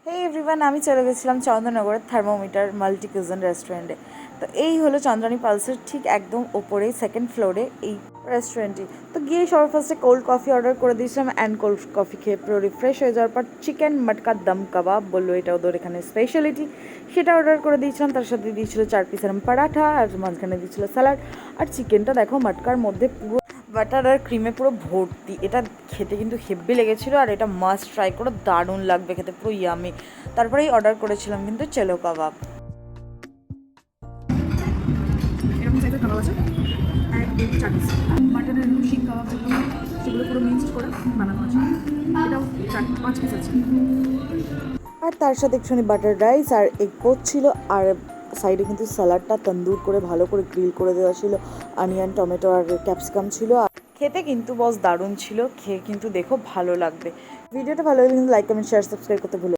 হে everyone, আমি চলে গেছিলাম চন্দননগরের থার্মোমিটার মাল্টি কুজিন রেস্টুরেন্টে। তো এই হলো চন্দ্রানী পালসের ঠিক একদম ওপরেই সেকেন্ড ফ্লোরে এই রেস্টুরেন্টটি। তো গিয়ে সবার ফার্স্টে কোল্ড কফি অর্ডার করে দিয়েছিলাম, অ্যান্ড কোল্ড কফি খেয়ে পুরো রিফ্রেশ হয়ে যাওয়ার পর চিকেন মটকা দম কাবাব বললো, এটা ওদের এখানে স্পেশালিটি, সেটা অর্ডার করে দিয়েছিলাম। তার সাথে দিয়েছিল 4 পিস এরম পরাঠা, আর মাঝখানে দিয়েছিল স্যালাড। আর চিকেনটা দেখো মটকার মধ্যে পুরো বাটার আর ক্রিমে পুরো ভর্তি। এটা খেতে কিন্তু হেব্বি লেগেছিলো, আর এটা মাস্ট ট্রাই করো, দারুণ লাগবে খেতে, পুরো ইয়ামি। তারপরেই অর্ডার করেছিলাম কিন্তু চেলো কাবাব। এরকম সাইজের কাবাব আছে, 1, 2, 4 পিস। মাটনের শিক কাবাব যেগুলো সেগুলো পুরো মিক্সড করে বানানো আছে, এটাও 4, 5 পিস আছে। আর তার সাথে একটুখানি বাটার রাইস আর এগ পোচ ছিল, আর সাইডে কিন্তু স্যালাডটা তন্দুর করে ভালো করে গ্রিল করে দেওয়া ছিল, অনিয়ন, টমেটো আর ক্যাপসিকাম ছিল। আর খেতে কিন্তু বস দারুণ ছিল, খেয়ে কিন্তু দেখো ভালো লাগবে। ভিডিওটা ভালো লাগলে কিন্তু লাইক, কমেন্ট, শেয়ার, সাবস্ক্রাইব করতে ভুলো।